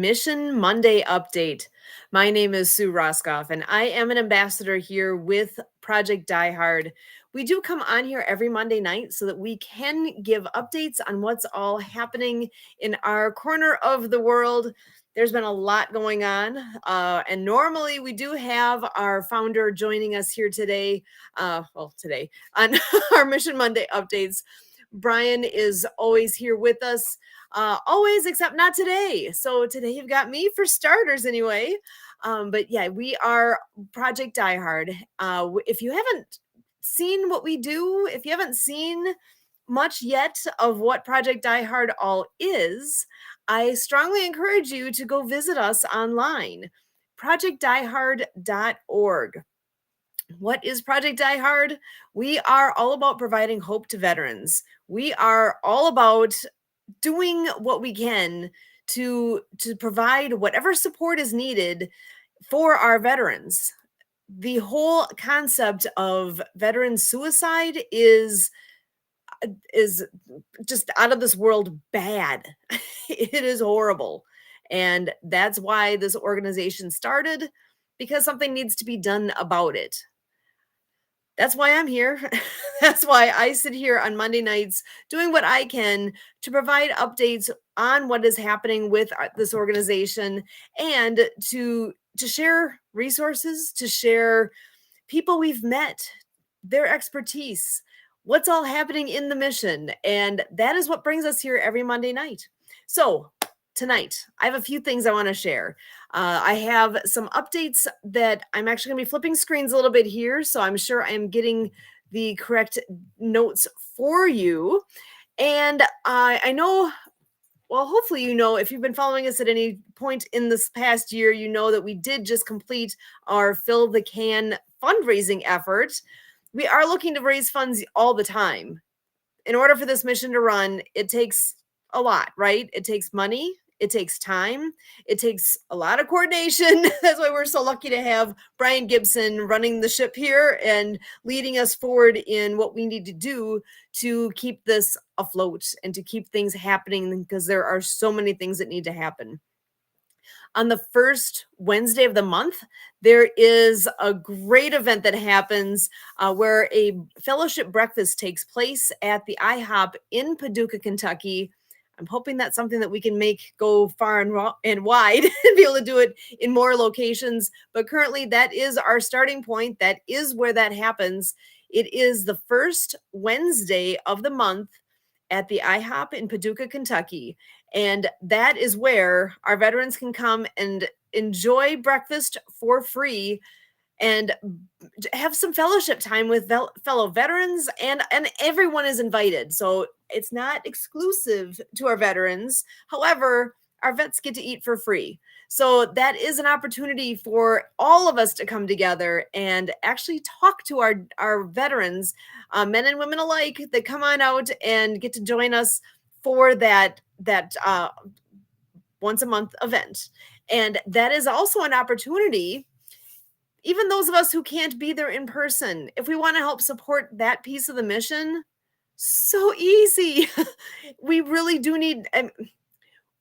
Mission Monday update. My name is Sue Roskoff, and I am an ambassador here with Project Die Hard. We do come on here every Monday night so that we can give updates on what's all happening in our corner of the world. There's been a lot going on, and normally we do have our founder joining us here today. Today on our Mission Monday updates. Brian is always here with us. Always, except not today. So today you've got me for starters anyway. But yeah, we are Project Die Hard. If you haven't seen what we do, if you haven't seen much yet of what Project Die Hard all is, I strongly encourage you to go visit us online, projectdiehard.org. What is Project Die Hard? We are all about providing hope to veterans. We are all about doing what we can to provide whatever support is needed for our veterans. The whole concept of veteran suicide is just out of this world bad. It is horrible. And that's why this organization started, because something needs to be done about it. That's why I'm here. That's why I sit here on Monday nights doing what I can to provide updates on what is happening with this organization and to share resources, to share people we've met, their expertise, what's all happening in the mission. And that is what brings us here every Monday night. So tonight, I have a few things I want to share. I have some updates that I'm actually going to be flipping screens a little bit here, so I'm sure I'm getting the correct notes for you. And I know, well, hopefully you know, if you've been following us at any point in this past year, you know that we did just complete our Fill the Can fundraising effort. We are looking to raise funds all the time. In order for this mission to run, it takes a lot, right? It takes money. It takes time. It takes a lot of coordination. That's why we're so lucky to have Brian Gibson running the ship here and leading us forward in what we need to do to keep this afloat and to keep things happening, because there are so many things that need to happen. On the first Wednesday of the month, there is a great event that happens where a fellowship breakfast takes place at the IHOP in Paducah, Kentucky. I'm hoping that's something that we can make go far and wide and be able to do it in more locations. But currently, that is our starting point. That is where that happens. It is the first Wednesday of the month at the IHOP in Paducah, Kentucky. And that is where our veterans can come and enjoy breakfast for free and have some fellowship time with fellow veterans, and everyone is invited. So it's not exclusive to our veterans. However, our vets get to eat for free. So that is an opportunity for all of us to come together and actually talk to our veterans, men and women alike, that come on out and get to join us for that once a month event. And that is also an opportunity, even those of us who can't be there in person, if we want to help support that piece of the mission, so easy. We really do need,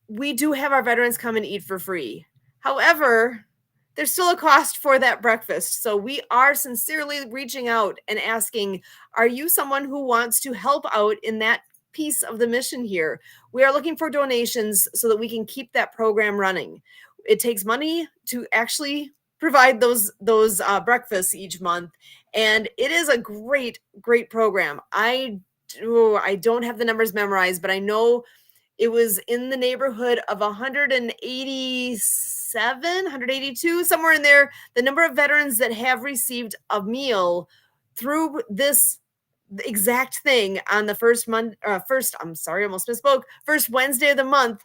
we do have our veterans come and eat for free. However, there's still a cost for that breakfast. So we are sincerely reaching out and asking, are you someone who wants to help out in that piece of the mission here? We are looking for donations so that we can keep that program running. It takes money to actually provide those breakfasts each month, and it is a great program. I don't have the numbers memorized, but I know it was in the neighborhood of 187, 182, somewhere in there, the number of veterans that have received a meal through this exact thing on the first Wednesday of the month.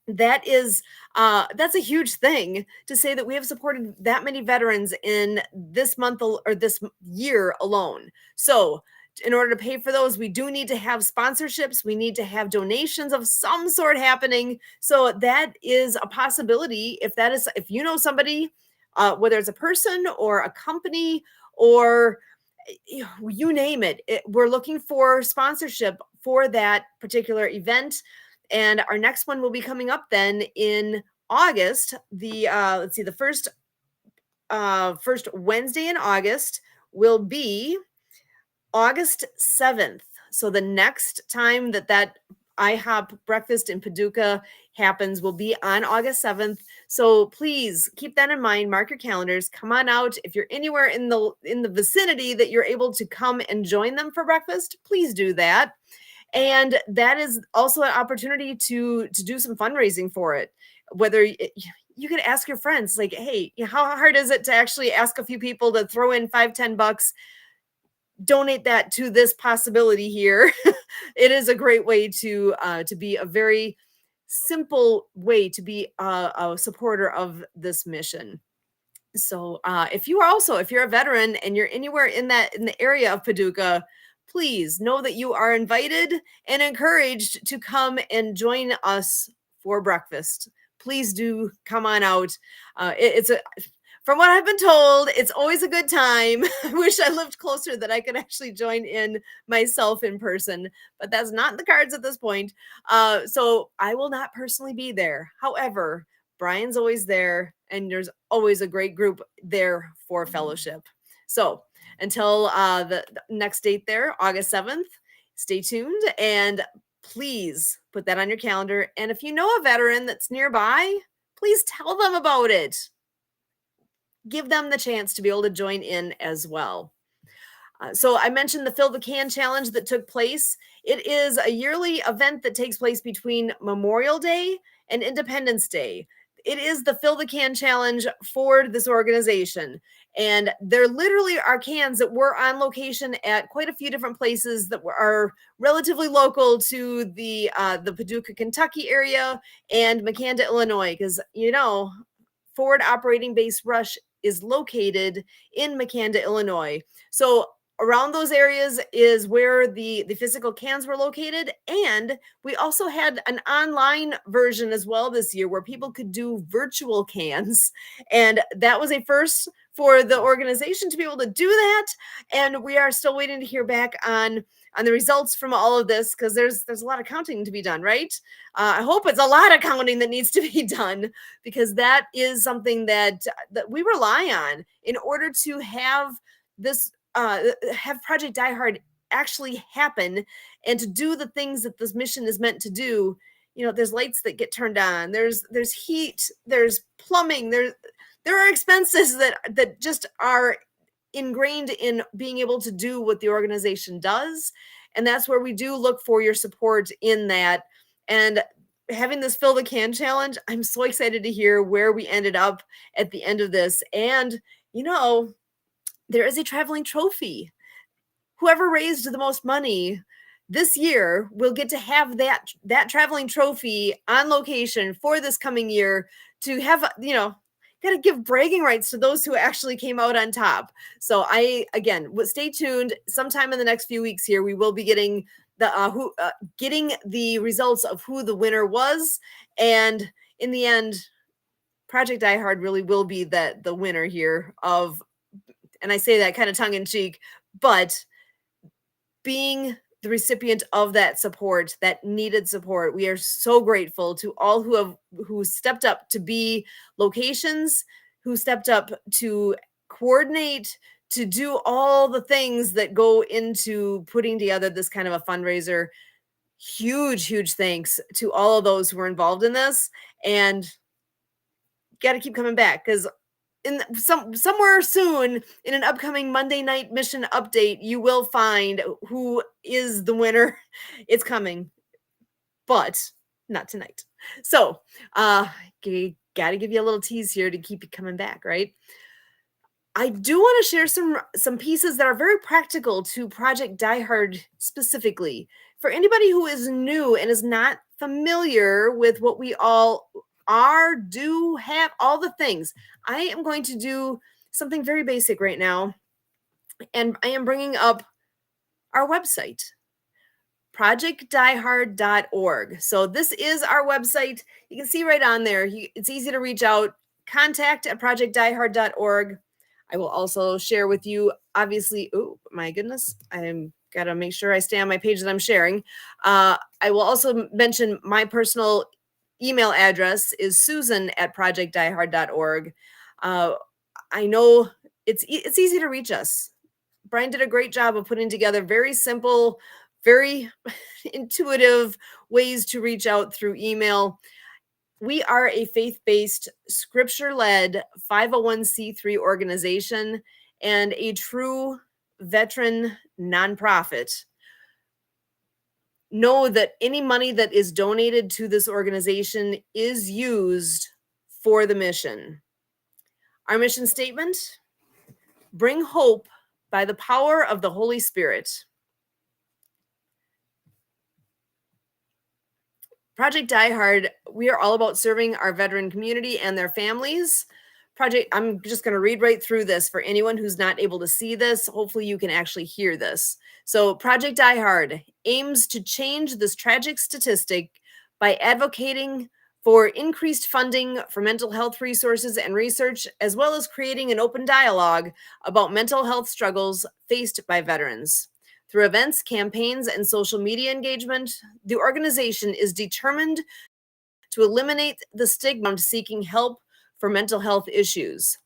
That is that's a huge thing to say that we have supported that many veterans in this month or this year alone. So in order to pay for those, we do need to have sponsorships. We need to have donations of some sort happening. So that is a possibility. If you know somebody, whether it's a person or a company or you name it, we're looking for sponsorship for that particular event. And our next one will be coming up then in August, let's see, the first Wednesday in August will be August 7th. So the next time that IHOP breakfast in Paducah happens will be on August 7th. So please keep that in mind. Mark your calendars. Come on out. If you're anywhere in the vicinity that you're able to come and join them for breakfast, please do that. And that is also an opportunity to do some fundraising for it. Whether you could ask your friends, like, hey, how hard is it to actually ask a few people to throw in $5-10, donate that to this possibility here. It is a great way to be a very simple way to be a supporter of this mission. So if you're a veteran and you're anywhere in the area of Paducah, please know that you are invited and encouraged to come and join us for breakfast. Please do come on out. From what I've been told, it's always a good time. I wish I lived closer that I could actually join in myself in person, but that's not in the cards at this point. So I will not personally be there. However, Brian's always there, and there's always a great group there for fellowship. So until the next date there, August 7th, stay tuned and please put that on your calendar. And if you know a veteran that's nearby, please tell them about it. Give them the chance to be able to join in as well. So I mentioned the Fill the Can Challenge that took place. It is a yearly event that takes place between Memorial Day and Independence Day. It is the Fill the Can Challenge for this organization. And there literally are cans that were on location at quite a few different places that are relatively local to the Paducah, Kentucky area and Macanda, Illinois, because, Forward Operating Base Rush is located in Macanda, Illinois. So around those areas is where the physical cans were located. And we also had an online version as well this year where people could do virtual cans. And that was a first for the organization to be able to do that. And we are still waiting to hear back on the results from all of this, because there's a lot of counting to be done, right? I hope it's a lot of counting that needs to be done, because that is something that we rely on in order to have this have Project Die Hard actually happen and to do the things that this mission is meant to do. There's lights that get turned on, there's heat, there's plumbing, there are expenses that just are ingrained in being able to do what the organization does. And that's where we do look for your support in that. And having this Fill the Can Challenge, I'm so excited to hear where we ended up at the end of this. And, there is a traveling trophy. Whoever raised the most money this year will get to have that traveling trophy on location for this coming year to have, got to give bragging rights to those who actually came out on top. So stay tuned. Sometime in the next few weeks here, we will be getting getting the results of who the winner was. And in the end, Project Die Hard really will be the winner here of, and I say that kind of tongue in cheek, but being the recipient of that support, that needed support. We are so grateful to all who stepped up to be locations, who stepped up to coordinate, to do all the things that go into putting together this kind of a fundraiser. Huge thanks to all of those who were involved in this, and got to keep coming back, because in somewhere soon in an upcoming Monday night mission update, you will find who is the winner. It's coming, but not tonight. So got to give you a little tease here to keep you coming back, right? I do want to share some pieces that are very practical to Project Die Hard specifically. For anybody who is new and is not familiar with what we all do have all the things, I am going to do something very basic right now, and I am bringing up our website, projectdiehard.org. So this is our website. You can see right on there. It's easy to reach out. Contact at projectdiehard.org. I will also share with you, obviously. Oh my goodness, I'm gotta make sure I stay on my page that I'm sharing. I will also mention my personal email address is susan@projectdiehard.org. Uh, I know it's easy to reach us. Brian did a great job of putting together very simple, very intuitive ways to reach out through email. We are a faith-based, scripture-led 501c3 organization and a true veteran nonprofit. Know that any money that is donated to this organization is used for the mission. Our mission statement: bring hope by the power of the Holy Spirit. Project Die Hard, we are all about serving our veteran community and their families. I'm just going to read right through this for anyone who's not able to see this. Hopefully you can actually hear this. So Project Die Hard aims to change this tragic statistic by advocating for increased funding for mental health resources and research, as well as creating an open dialogue about mental health struggles faced by veterans. Through events, campaigns, and social media engagement, the organization is determined to eliminate the stigma of seeking help for mental health issues.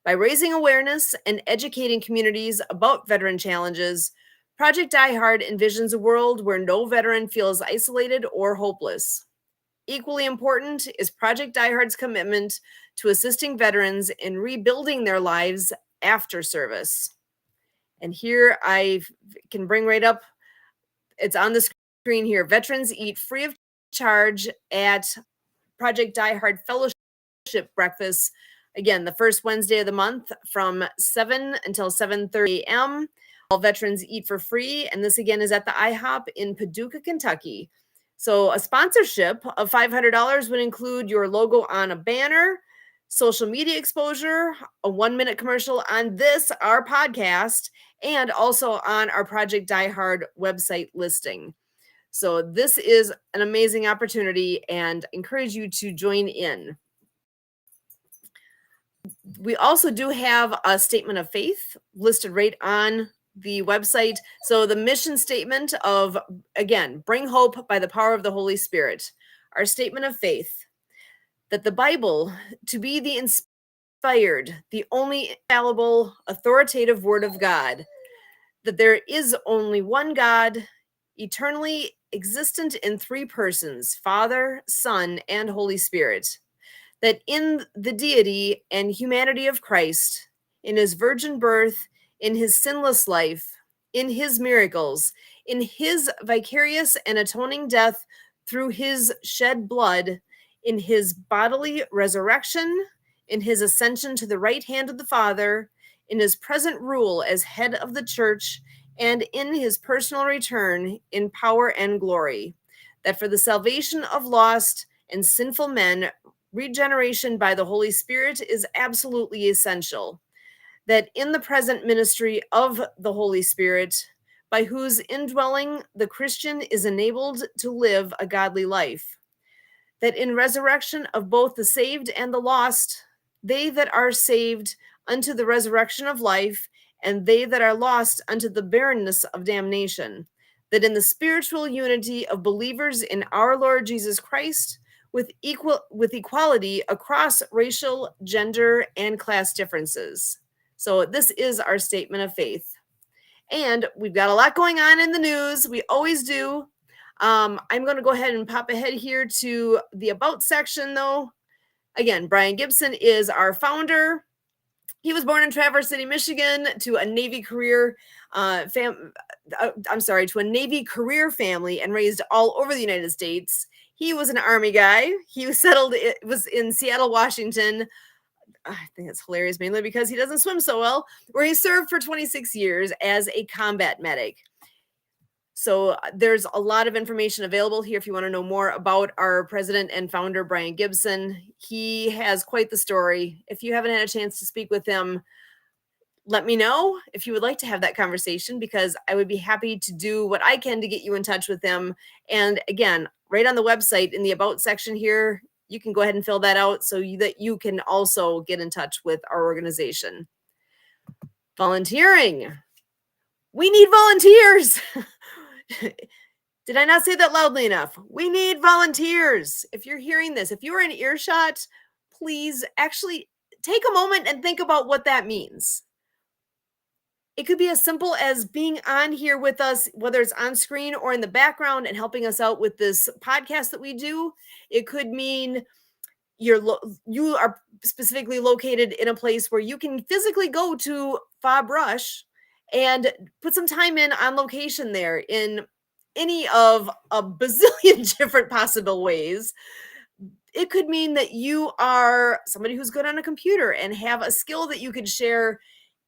By raising awareness and educating communities about veteran challenges, Project Die Hard envisions a world where no veteran feels isolated or hopeless. Equally important is Project Die Hard's commitment to assisting veterans in rebuilding their lives after service. And here I can bring right up, it's on the screen here. Veterans eat free of charge at Project Die Hard Fellowship breakfast. Again, the first Wednesday of the month from 7 until 7:30 a.m. All veterans eat for free. And this again is at the IHOP in Paducah, Kentucky. So a sponsorship of $500 would include your logo on a banner, social media exposure, a 1-minute commercial on this, our podcast, and also on our Project Die Hard website listing. So this is an amazing opportunity and encourage you to join in. We also do have a statement of faith listed right on the website. So the mission statement of, again, bring hope by the power of the Holy Spirit. Our statement of faith: that the Bible to be the inspired, the only infallible, authoritative word of God, that there is only one God, eternally existent in three persons, Father, Son, and Holy Spirit, that in the deity and humanity of Christ, in his virgin birth, in his sinless life, in his miracles, in his vicarious and atoning death through his shed blood, in his bodily resurrection, in his ascension to the right hand of the Father, in his present rule as head of the church, and in his personal return in power and glory, that for the salvation of lost and sinful men, regeneration by the Holy Spirit is absolutely essential, that in the present ministry of the Holy Spirit, by whose indwelling the Christian is enabled to live a godly life, that in resurrection of both the saved and the lost, they that are saved unto the resurrection of life, and they that are lost unto the barrenness of damnation, that in the spiritual unity of believers in our Lord Jesus Christ, with equality across racial, gender, and class differences. So this is our statement of faith. And we've got a lot going on in the news. We always do. I'm going to go ahead and pop ahead here to the About section, though. Again, Brian Gibson is our founder. He was born in Traverse City, Michigan, to a Navy career to a Navy career family and raised all over the United States. He was an Army guy. He was was in Seattle, Washington. I think it's hilarious, mainly because he doesn't swim so well, where he served for 26 years as a combat medic. So there's a lot of information available here if you want to know more about our president and founder, Brian Gibson. He has quite the story. If you haven't had a chance to speak with him, let me know if you would like to have that conversation, because I would be happy to do what I can to get you in touch with him. And again, right on the website in the About section here, you can go ahead and fill that out so that you can also get in touch with our organization. Volunteering. We need volunteers. Did I not say that loudly enough? We need volunteers. If you're hearing this, if you're in earshot, please actually take a moment and think about what that means. It could be as simple as being on here with us, whether it's on screen or in the background and helping us out with this podcast that we do. It could mean you are specifically located in a place where you can physically go to Fob Rush and put some time in on location there in any of a bazillion different possible ways. It could mean that you are somebody who's good on a computer and have a skill that you could share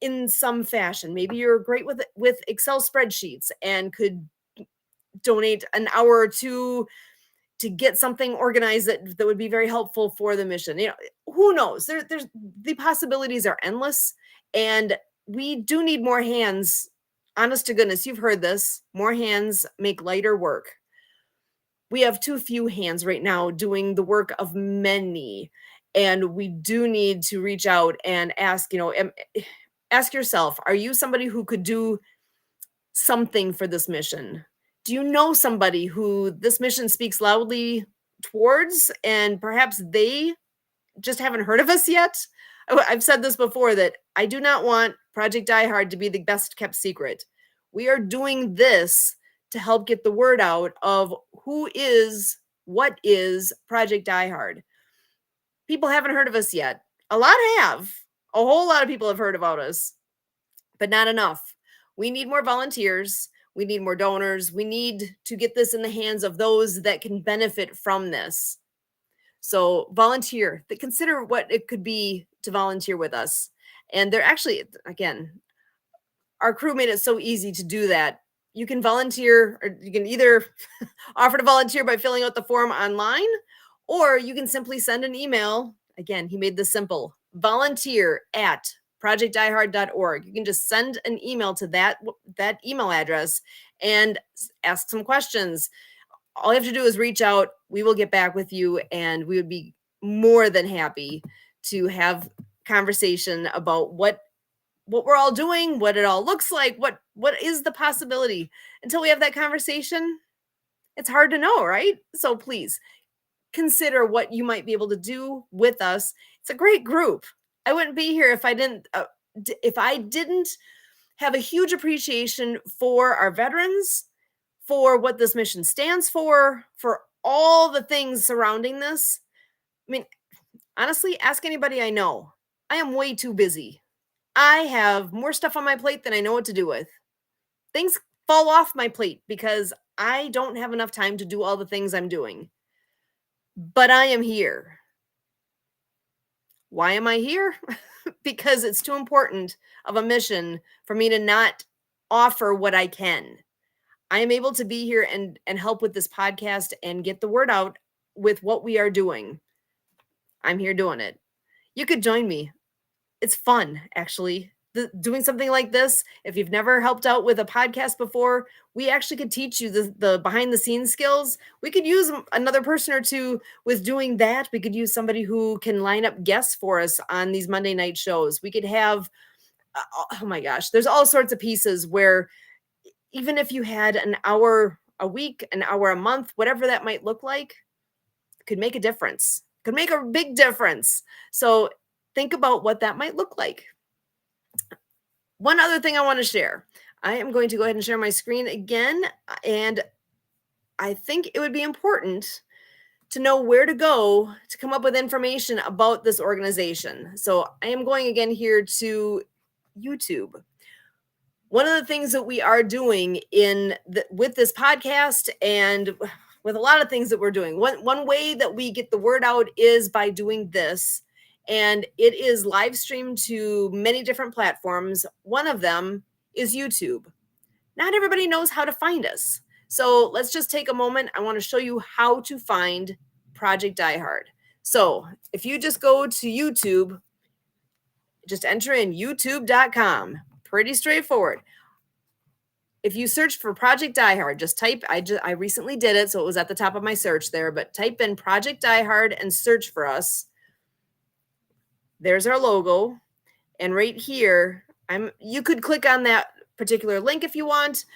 in some fashion. Maybe you're great with Excel spreadsheets and could donate an hour or two to get something organized that would be very helpful for the mission. Who knows? There's the possibilities are endless, and we do need more hands. Honest to goodness, you've heard this. More hands make lighter work. We have too few hands right now doing the work of many, and we do need to reach out and ask, ask yourself, are you somebody who could do something for this mission? Do you know somebody who this mission speaks loudly towards and perhaps they just haven't heard of us yet? I've said this before that I do not want Project Die Hard to be the best kept secret. We are doing this to help get the word out of what is Project Die Hard. People haven't heard of us yet. A lot have. A whole lot of people have heard about us, but not enough. We need more volunteers. We need more donors. We need to get this in the hands of those that can benefit from this. So volunteer, consider what it could be to volunteer with us. And they're actually, again, our crew made it so easy to do that. You can volunteer, or you can either offer to volunteer by filling out the form online, or you can simply send an email. Again, he made this simple: volunteer@projectdiehard.org. You can just send an email to that email address and ask some questions. All you have to do is reach out. We will get back with you, and we would be more than happy to have conversation about what we're all doing, what it all looks like, what is the possibility. Until we have that conversation, it's hard to know, right? So please consider what you might be able to do with us. It's a great group. I wouldn't be here if I didn't have a huge appreciation for our veterans, for what this mission stands for all the things surrounding this. I mean, honestly, ask anybody I know. I am way too busy. I have more stuff on my plate than I know what to do with. Things fall off my plate because I don't have enough time to do all the things I'm doing. But I am here. Why am I here? Because it's too important of a mission for me to not offer what I can. I am able to be here and help with this podcast and get the word out with what we are doing. I'm here doing it. You could join me. It's fun, actually. Doing something like this, if you've never helped out with a podcast before, we actually could teach you the behind the scenes skills. We could use another person or two with doing that. We could use somebody who can line up guests for us on these Monday night shows. We could have, oh my gosh, there's all sorts of pieces where even if you had an hour a week, an hour a month, whatever that might look like, could make a difference, could make a big difference. So think about what that might look like. One other thing I want to share. I am going to go ahead and share my screen again, and I think it would be important to know where to go to come up with information about this organization. So I am going again here to YouTube. One of the things that we are doing with this podcast and with a lot of things that we're doing, one way that we get the word out is by doing this. And it is live streamed to many different platforms. One of them is YouTube. Not everybody knows how to find us. So let's just take a moment. I want to show you how to find Project Die Hard. So if you just go to YouTube, just enter in youtube.com. Pretty straightforward. If you search for Project Die Hard, just type, I recently did it, so it was at the top of my search there, but type in Project Die Hard and search for us. There's our logo. And right here, you could click on that particular link if you want.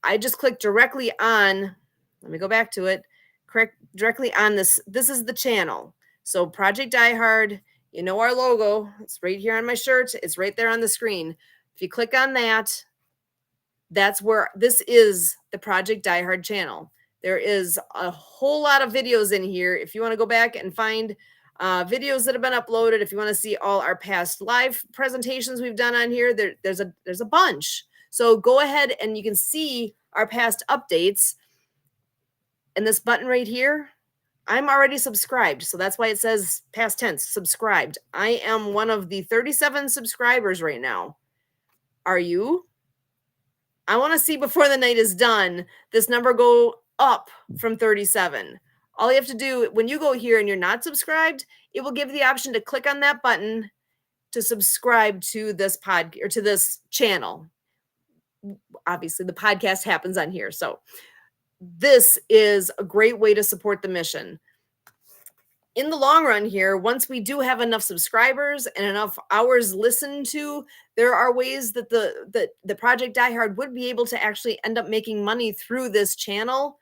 I just clicked directly on, let me go back to it, correct directly on this. This is the channel. So Project Die Hard, you know our logo, it's right here on my shirt. It's right there on the screen. If you click on that, that's where this is the Project Die Hard channel. There is a whole lot of videos in here. If you want to go back and find videos that have been uploaded, if you want to see all our past live presentations we've done on here, there's a bunch. So go ahead and you can see our past updates. And this button right here, I'm already subscribed. So that's why it says past tense, subscribed. I am one of the 37 subscribers right now. Are you? I want to see before the night is done, this number go up from 37. All you have to do when you go here and you're not subscribed, it will give you the option to click on that button to subscribe to this pod or to this channel. Obviously, the podcast happens on here. So this is a great way to support the mission. In the long run here, once we do have enough subscribers and enough hours listened to, there are ways that the Project Die Hard would be able to actually end up making money through this channel.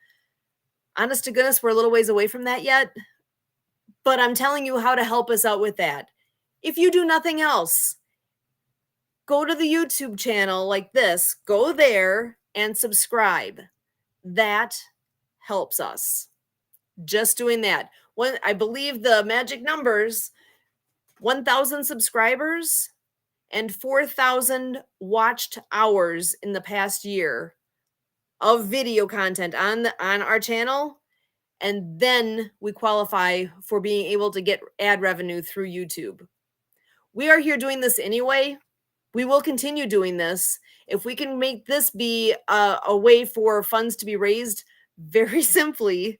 Honest to goodness, we're a little ways away from that yet, but I'm telling you how to help us out with that. If you do nothing else, go to the YouTube channel like this, go there and subscribe. That helps us. Just doing that. When I believe the magic numbers, 1,000 subscribers and 4,000 watched hours in the past year of video content on our channel, and then we qualify for being able to get ad revenue through YouTube. We are here doing this anyway. We will continue doing this. If we can make this be a way for funds to be raised very simply,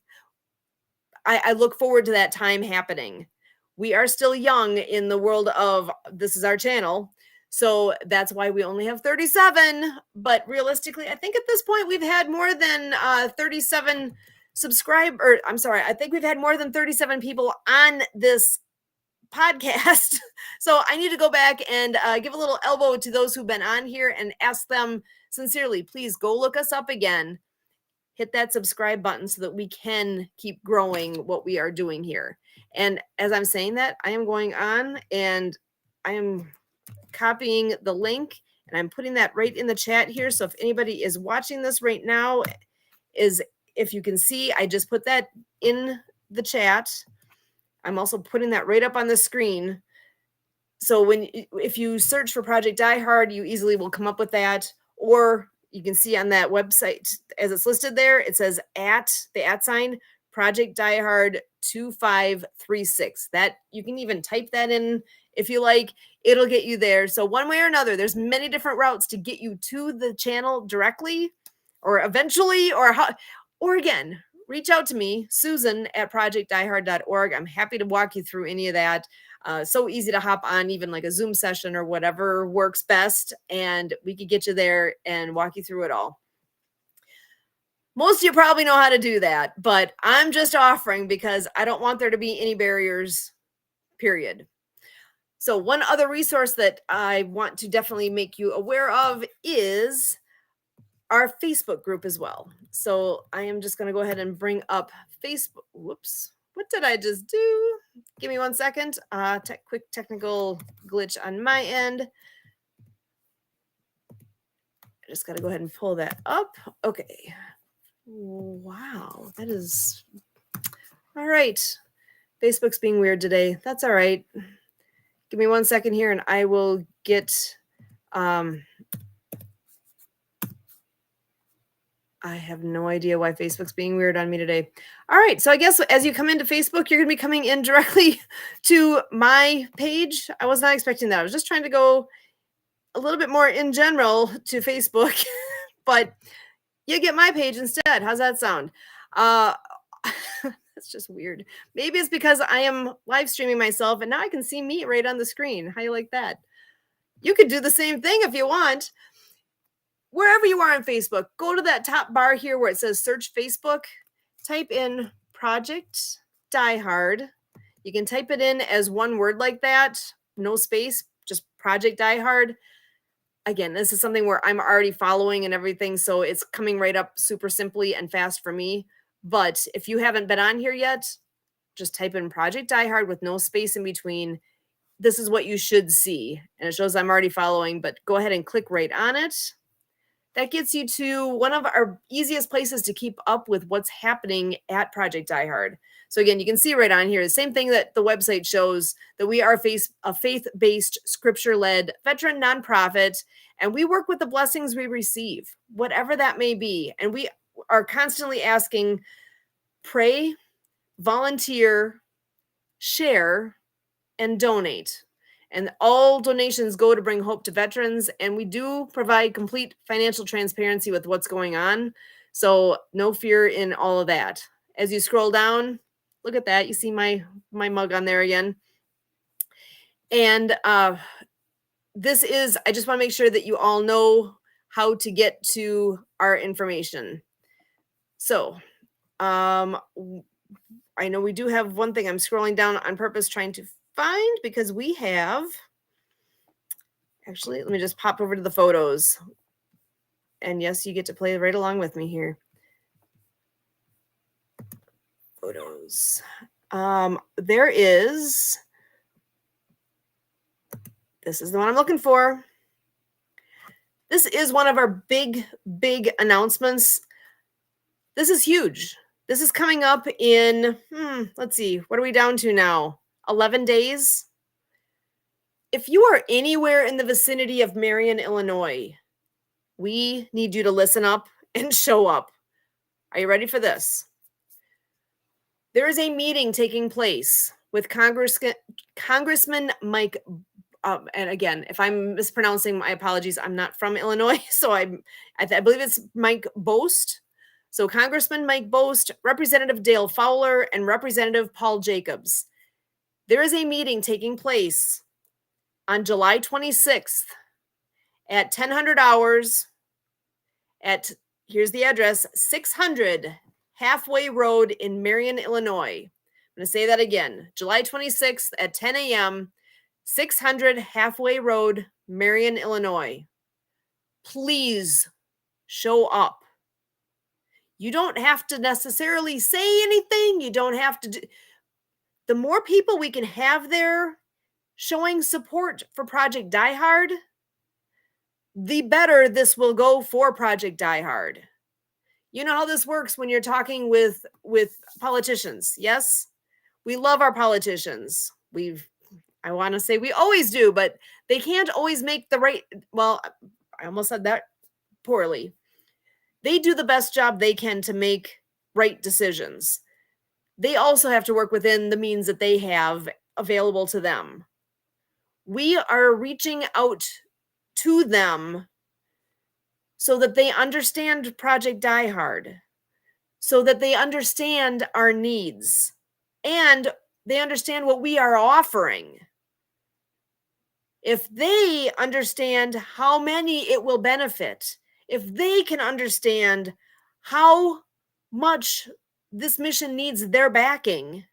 I look forward to that time happening. We are still young in the world of this is our channel. So that's why we only have 37. But realistically, I think at this point we've had more than 37 I think we've had more than 37 people on this podcast. So I need to go back and give a little elbow to those who've been on here and ask them sincerely, please go look us up again. Hit that subscribe button so that we can keep growing what we are doing here. And as I'm saying that, I am going on and I am copying the link and I'm putting that right in the chat here. So if anybody is watching this right now, if you can see, I just put that in the chat. I'm also putting that right up on the screen. So if you search for Project Die Hard, you easily will come up with that, or you can see on that website as it's listed there, it says the @ sign Project Die Hard 2536. That you can even type that in if you like, it'll get you there. So one way or another, there's many different routes to get you to the channel directly or eventually, or again, reach out to me, Susan at projectdiehard.org. I'm happy to walk you through any of that. So easy to hop on even like a Zoom session or whatever works best. And we could get you there and walk you through it all. Most of you probably know how to do that, but I'm just offering because I don't want there to be any barriers, period. So one other resource that I want to definitely make you aware of is our Facebook group as well. So I am just going to go ahead and bring up Facebook. Whoops. What did I just do? Give me 1 second. Quick technical glitch on my end. I just got to go ahead and pull that up. Okay. Wow. That is all right. Facebook's being weird today. That's all right. Give me 1 second here and I will get I have no idea why Facebook's being weird on me today. All right. So I guess as you come into Facebook, you're going to be coming in directly to my page. I was not expecting that. I was just trying to go a little bit more in general to Facebook, but you get my page instead. How's that sound? That's just weird. Maybe it's because I am live streaming myself and now I can see me right on the screen. How you like that? You could do the same thing if you want. Wherever you are on Facebook, go to that top bar here where it says search Facebook, type in Project Die Hard. You can type it in as one word like that, no space, just Project Die Hard. again, this is something where I'm already following and everything, so it's coming right up super simply and fast for me. But if you haven't been on here yet, just type in Project Die Hard with no space in between. This is what you should see. And it shows I'm already following, but go ahead and click right on it. That gets you to one of our easiest places to keep up with what's happening at Project Die Hard. So again, you can see right on here, the same thing that the website shows, that we are a faith-based, scripture-led veteran nonprofit, and we work with the blessings we receive, whatever that may be. And we are constantly asking, pray, volunteer, share, and donate. And all donations go to bring hope to veterans. And we do provide complete financial transparency with what's going on. So no fear in all of that. As you scroll down, look at that. You see my mug on there again. And this is, I just want to make sure that you all know how to get to our information. So I know we do have one thing I'm scrolling down on purpose trying to find, because we have, actually, let me just pop over to the photos. And yes, you get to play right along with me here. Photos. There is, this is the one I'm looking for. This is one of our big announcements. This is huge. This is coming up in, let's see, what are we down to now? 11 days. If you are anywhere in the vicinity of Marion, Illinois, we need you to listen up and show up. Are you ready for this? There is a meeting taking place with Congressman Mike, and again, if I'm mispronouncing, my apologies. I'm not from Illinois, so I believe it's Mike Bost. So Congressman Mike Bost, Representative Dale Fowler, and Representative Paul Jacobs. There is a meeting taking place on July 26th at 1000 hours at, here's the address, 600 Halfway Road in Marion, Illinois. I'm going to say that again. July 26th at 10 a.m., 600 Halfway Road, Marion, Illinois. Please show up. You don't have to necessarily say anything. You don't have to do. The more people we can have there showing support for Project Die Hard, the better this will go for Project Die Hard. You know how this works when you're talking with politicians. Yes, we love our politicians. I want to say we always do, but they can't always make the right. Well, I almost said that poorly. They do the best job they can to make right decisions. They also have to work within the means that they have available to them. We are reaching out to them so that they understand Project Die Hard, so that they understand our needs, and they understand what we are offering. If they understand how many it will benefit, if they can understand how much this mission needs their backing,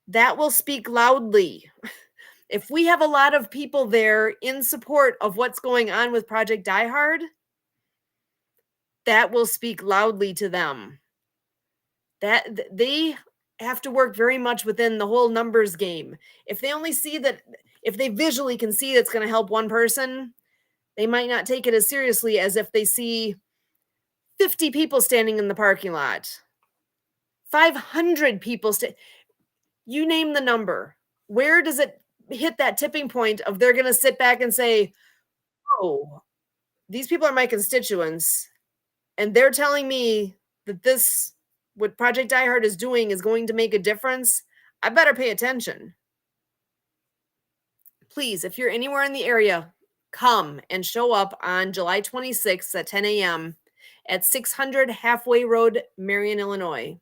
that will speak loudly. If we have a lot of people there in support of what's going on with Project Die Hard, that will speak loudly to them. That they have to work very much within the whole numbers game. If they only see that, if they visually can see that's going to help one person, they might not take it as seriously as if they see 50 people standing in the parking lot, 500 people. You name the number. Where does it hit that tipping point of they're going to sit back and say, oh, these people are my constituents, and they're telling me that this, what Project Die Hard is doing, is going to make a difference? I better pay attention. Please, if you're anywhere in the area, come and show up on July 26th at 10 a.m. at 600 Halfway Road, Marion, Illinois.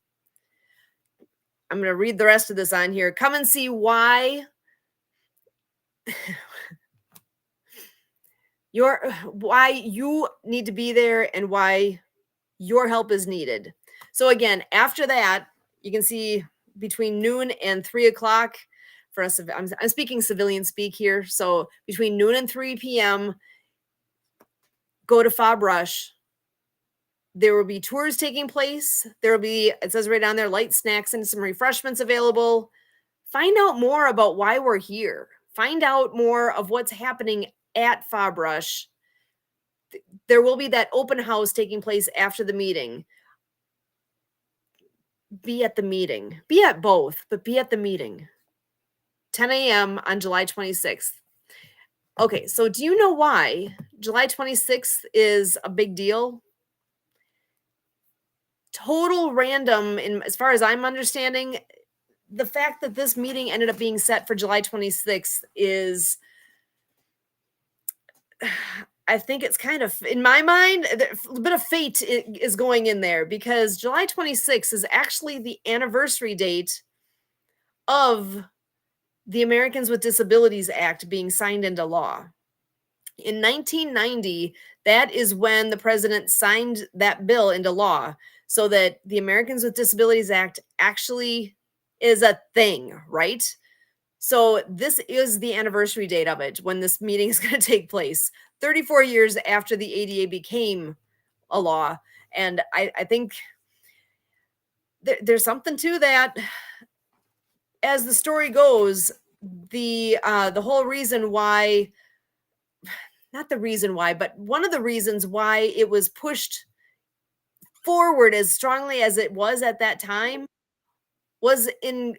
I'm going to read the rest of this on here. Come and see why why you need to be there and why your help is needed. So again, after that, you can see between noon and 3 o'clock, for us. I'm speaking civilian speak here. So between noon and 3 p.m., go to Fob Rush. There will be tours taking place. There will be, it says right down there, light snacks and some refreshments available. Find out more about why we're here. Find out more of what's happening at Fob Rush. There will be that open house taking place after the meeting. Be at the meeting. Be at both, but be at the meeting. 10 a.m. on July 26th. Okay, so do you know why July 26th is a big deal? Total random, as far as I'm understanding, the fact that this meeting ended up being set for July 26th is, I think it's kind of, in my mind, a bit of fate is going in there, because July 26th is actually the anniversary date of the Americans with Disabilities Act being signed into law. In 1990, that is when the president signed that bill into law, so that the Americans with Disabilities Act actually is a thing, right? So this is the anniversary date of it, when this meeting is going to take place, 34 years after the ADA became a law. And I think there's something to that. As the story goes, the whole reason why, not the reason why, but one of the reasons why it was pushed forward as strongly as it was at that time was in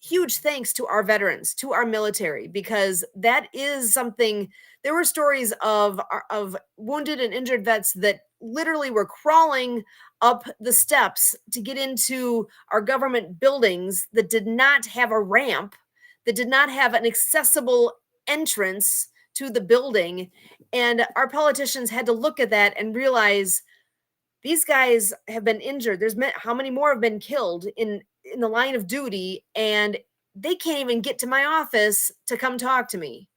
huge thanks to our veterans, to our military, because that is something. There were stories of wounded and injured vets that literally were crawling up the steps to get into our government buildings that did not have a ramp, that did not have an accessible entrance to the building. And our politicians had to look at that and realize, these guys have been injured. How many more have been killed in the line of duty, and they can't even get to my office to come talk to me.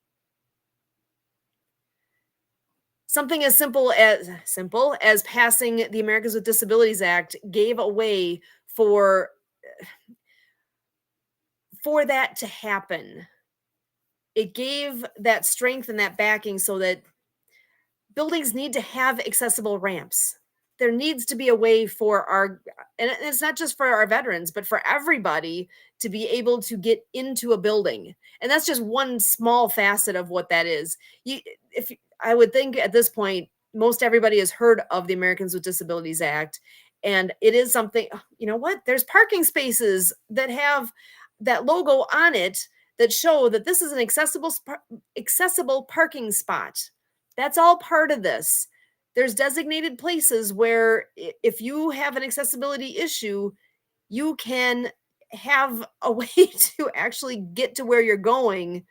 Something as simple as passing the Americans with Disabilities Act gave a way for that to happen. It gave that strength and that backing, so that buildings need to have accessible ramps. There needs to be a way for and it's not just for our veterans, but for everybody to be able to get into a building. And that's just one small facet of what that is. I would think at this point, most everybody has heard of the Americans with Disabilities Act. And it is something, you know what? There's parking spaces that have that logo on it that show that this is an accessible parking spot. That's all part of this. There's designated places where if you have an accessibility issue, you can have a way to actually get to where you're going,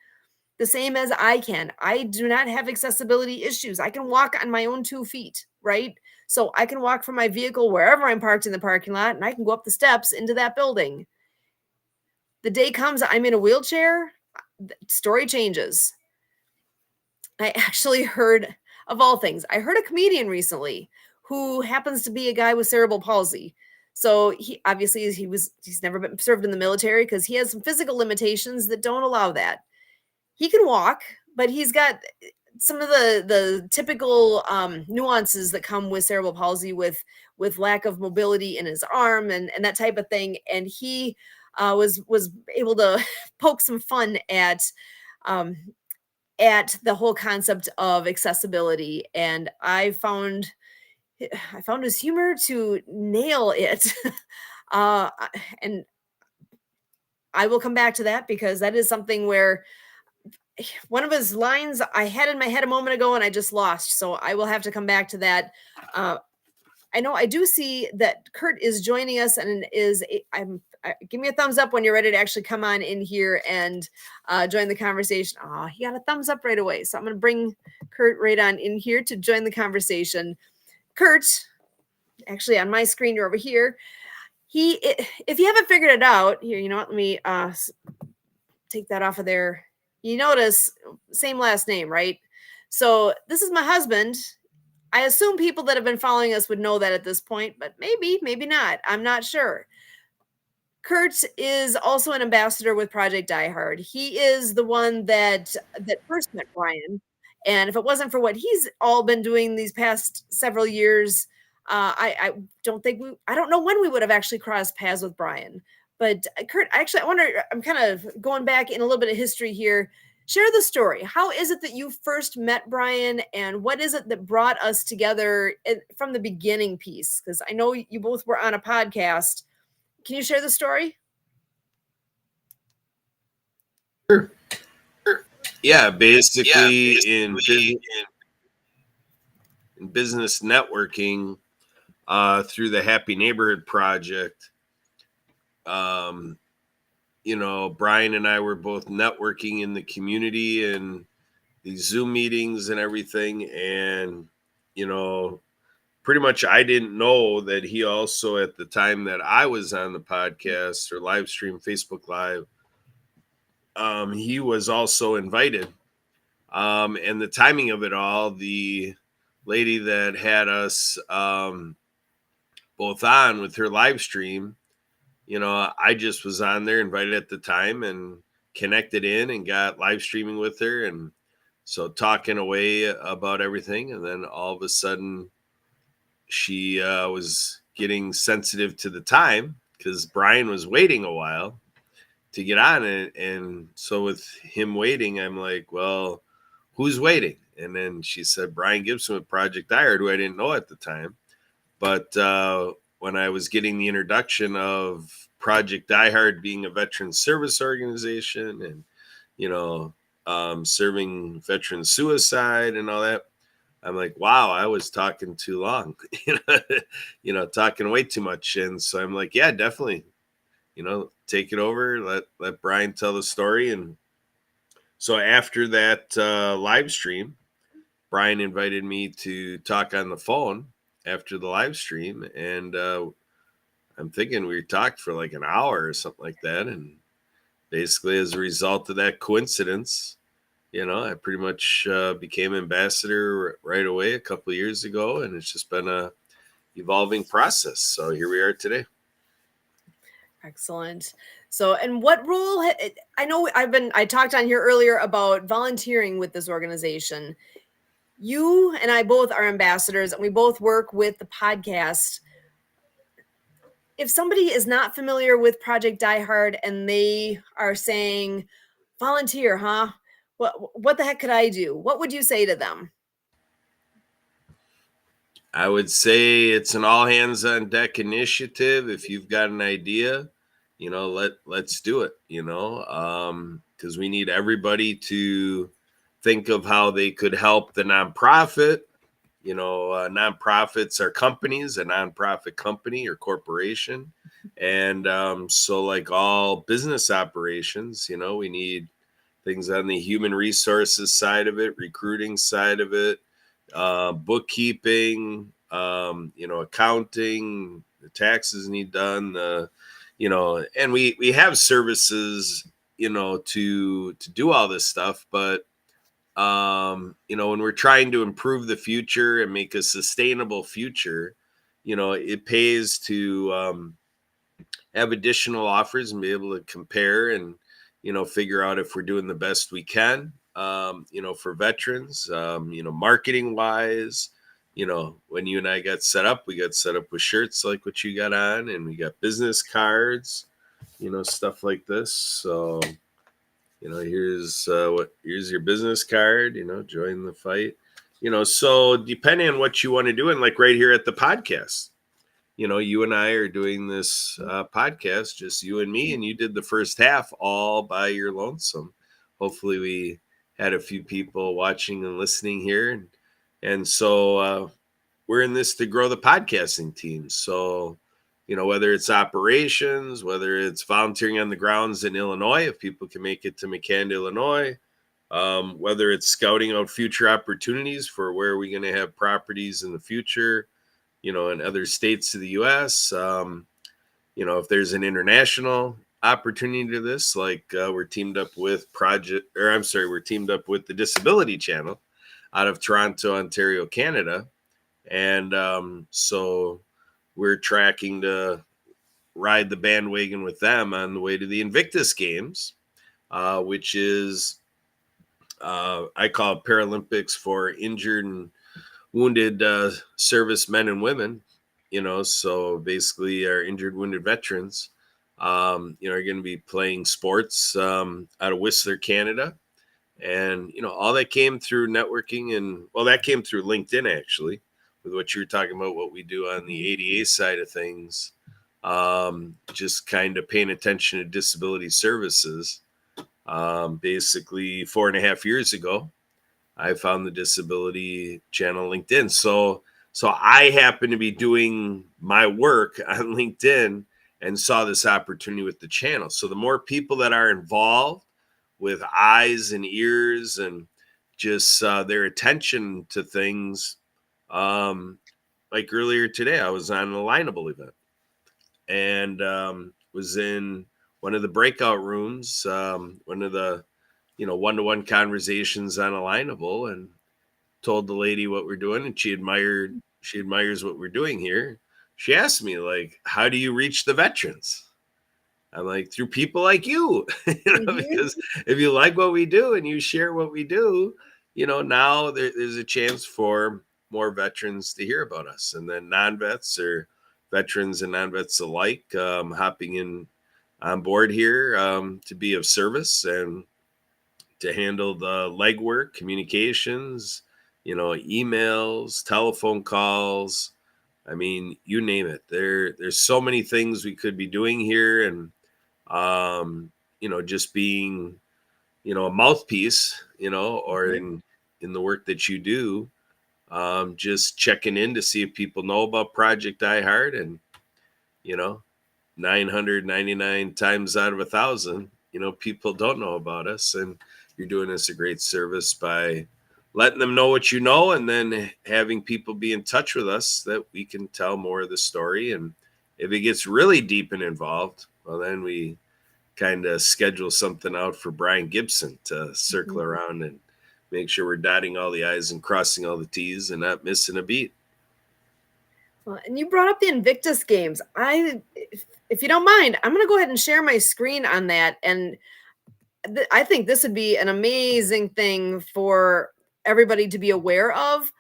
the same as I can. I do not have accessibility issues. I can walk on my own 2 feet, right? So I can walk from my vehicle wherever I'm parked in the parking lot, and I can go up the steps into that building. The day comes I'm in a wheelchair, the story changes. I actually heard, of all things, I heard a comedian recently who happens to be a guy with cerebral palsy. So he obviously he's never been served in the military, because he has some physical limitations that don't allow that. He can walk, but he's got some of the typical nuances that come with cerebral palsy, with lack of mobility in his arm and that type of thing. And he was able to poke some fun at the whole concept of accessibility. And I found his humor to nail it. And I will come back to that, because that is something where one of his lines I had in my head a moment ago and I just lost. So I will have to come back to that. I know I do see that Kurt is joining us, and give me a thumbs up when you're ready to actually come on in here and join the conversation. Oh, he got a thumbs up right away. So I'm going to bring Kurt right on in here to join the conversation. Kurt, actually on my screen, you're over here. If you haven't figured it out, here, you know what? Let me take that off of there. You notice, same last name, right? So this is my husband. I assume people that have been following us would know that at this point, but maybe not. I'm not sure. Kurt is also an ambassador with Project Die Hard. He is the one that first met Brian, and if it wasn't for what he's all been doing these past several years, I don't think I don't know when we would have actually crossed paths with Brian. But Kurt, actually, I wonder. I'm kind of going back in a little bit of history here. Share the story. How is it that you first met Brian, and what is it that brought us together from the beginning piece? Because I know you both were on a podcast. Can you share the story? Sure. Yeah, basically in business networking through the Happy Neighborhood Project, Brian and I were both networking in the community and these Zoom meetings and everything. And, pretty much I didn't know that he also, at the time that I was on the podcast or live stream, Facebook Live, he was also invited. And the timing of it all, the lady that had us both on with her live stream, I just was on there invited at the time and connected in and got live streaming with her. And so talking away about everything. And then all of a sudden she was getting sensitive to the time because Brian was waiting a while to get on it. And so with him waiting, I'm like, well, who's waiting? And then she said, Brian Gibson with Project Die Hard, who I didn't know at the time. But when I was getting the introduction of Project Die Hard being a veteran service organization and, serving veteran suicide and all that, I'm like, wow, I was talking too long, talking way too much. And so I'm like, yeah, definitely, take it over, let Brian tell the story. And so after that live stream, Brian invited me to talk on the phone after the live stream. And I'm thinking we talked for like an hour or something like that. And basically as a result of that coincidence, I pretty much became ambassador right away a couple of years ago, and it's just been a evolving process. So here we are today. Excellent. So, and what role? I know I talked on here earlier about volunteering with this organization. You and I both are ambassadors, and we both work with the podcast. If somebody is not familiar with Project Die Hard and they are saying, volunteer, huh? What the heck could I do? What would you say to them? I would say it's an all hands on deck initiative. If you've got an idea, let's do it, because we need everybody to think of how they could help the nonprofit. Nonprofits are companies, a nonprofit company or corporation. And so like all business operations, we need things on the human resources side of it, recruiting side of it, bookkeeping, accounting, the taxes need done, and we have services, to do all this stuff. But, when we're trying to improve the future and make a sustainable future, it pays to have additional offers and be able to compare and, figure out if we're doing the best we can, for veterans, marketing wise. When you and I got set up, we got set up with shirts like what you got on, and we got business cards, stuff like this. So, here's your business card, join the fight, so depending on what you want to do. And like right here at the podcast, you and I are doing this podcast, just you and me, and you did the first half all by your lonesome. Hopefully we had a few people watching and listening here. And so we're in this to grow the podcasting team. So, whether it's operations, whether it's volunteering on the grounds in Illinois, if people can make it to McCann, Illinois, whether it's scouting out future opportunities for where are we going to have properties in the future, in other states of the U.S., if there's an international opportunity to this, like we're teamed up with we're teamed up with the Disability Channel out of Toronto, Ontario, Canada. And so we're tracking to ride the bandwagon with them on the way to the Invictus Games, which is I call it Paralympics for injured and wounded service men and women. So basically our injured, wounded veterans, are going to be playing sports out of Whistler, Canada. And, all that came through networking, and that came through LinkedIn, actually, with what you were talking about, what we do on the ADA side of things, just kind of paying attention to disability services. Basically 4.5 years ago, I found the disability channel LinkedIn. So I happen to be doing my work on LinkedIn and saw this opportunity with the channel. So the more people that are involved with eyes and ears and just their attention to things, like earlier today, I was on an Alignable event and was in one of the breakout rooms, one of the one-to-one conversations on Alignable, and told the lady what we're doing, and she admires what we're doing here. She asked me, like, how do you reach the veterans? I'm like, through people like you, because if you like what we do and you share what we do, now there's a chance for more veterans to hear about us, and then non-vets or veterans and non-vets alike hopping in on board here to be of service and to handle the legwork, communications, emails, telephone calls. I mean, you name it. There's so many things we could be doing here, and just being, a mouthpiece, or in the work that you do, just checking in to see if people know about Project iHeart, and 999 times out of 1,000, people don't know about us, and you're doing us a great service by letting them know what you know, and then having people be in touch with us that we can tell more of the story. And if it gets really deep and involved, well, then we kind of schedule something out for Brian Gibson to circle around and make sure we're dotting all the I's and crossing all the T's and not missing a beat. Well, and you brought up the Invictus Games. If you don't mind, I'm going to go ahead and share my screen on that. And I think this would be an amazing thing for everybody to be aware of,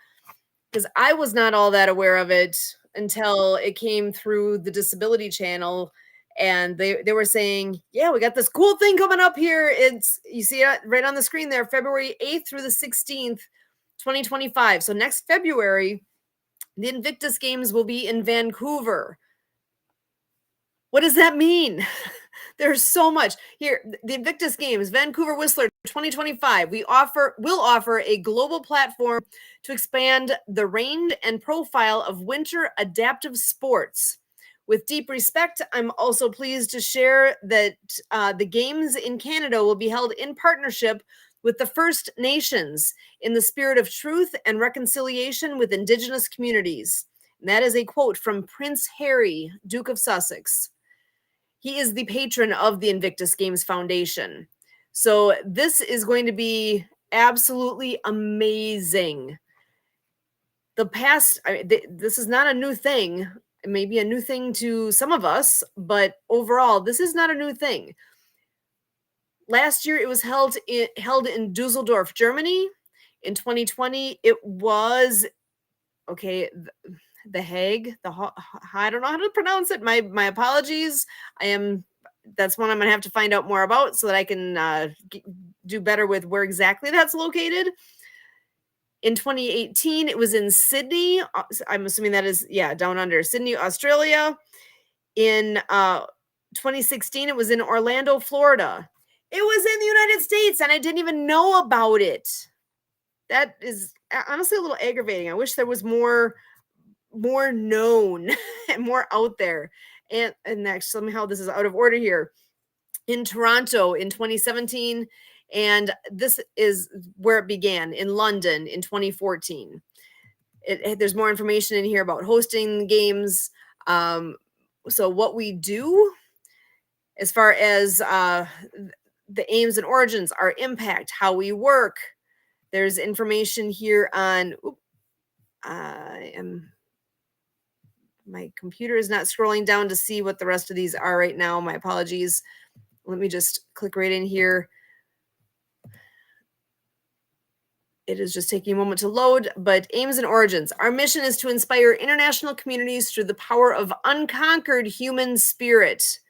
because I was not all that aware of it until it came through the Disability Channel. And they were saying, yeah, we got this cool thing coming up here. You see it right on the screen there, February 8th through the 16th, 2025. So next February, the Invictus Games will be in Vancouver. What does that mean? There's so much here. The Invictus Games, Vancouver Whistler 2025. Will offer a global platform to expand the range and profile of winter adaptive sports. With deep respect, I'm also pleased to share that the games in Canada will be held in partnership with the First Nations in the spirit of truth and reconciliation with Indigenous communities. And that is a quote from Prince Harry, Duke of Sussex. He is the patron of the Invictus Games Foundation. So this is going to be absolutely amazing. This is not a new thing. It may be a new thing to some of us, but overall, this is not a new thing. Last year, it was held in Dusseldorf, Germany. In 2020, it was, The Hague. I don't know how to pronounce it. My apologies. That's one I'm going to have to find out more about so that I can do better with where exactly that's located. In 2018, it was in Sydney. I'm assuming that is, down under, Sydney, Australia. In 2016, it was in Orlando, Florida. It was in the United States, and I didn't even know about it. That is honestly a little aggravating. I wish there was more known and more out there. And next, somehow this is out of order here. In Toronto in 2017, and this is where it began, in London in 2014. There's more information in here about hosting games. So what we do as far as the aims and origins, our impact, how we work. There's information here on, I am My computer is not scrolling down to see what the rest of these are right now. My apologies. Let me just click right in here. It is just taking a moment to load, but aims and origins. Our mission is to inspire international communities through the power of unconquered human spirit.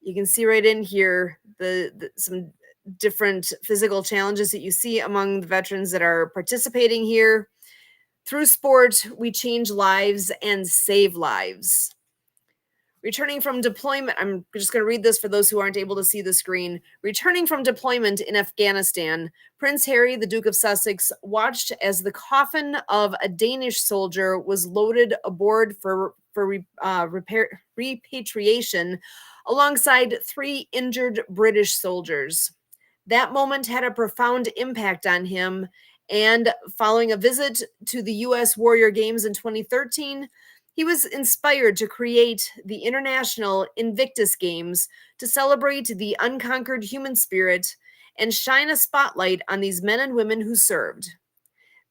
You can see right in here some different physical challenges that you see among the veterans that are participating here. Through sport, we change lives and save lives. Returning from deployment, I'm just going to read this for those who aren't able to see the screen. Returning from deployment in Afghanistan, Prince Harry, the Duke of Sussex, watched as the coffin of a Danish soldier was loaded aboard for repatriation alongside 3 injured British soldiers. That moment had a profound impact on him, and following a visit to the U.S. Warrior Games in 2013, he was inspired to create the International Invictus Games to celebrate the unconquered human spirit and shine a spotlight on these men and women who served.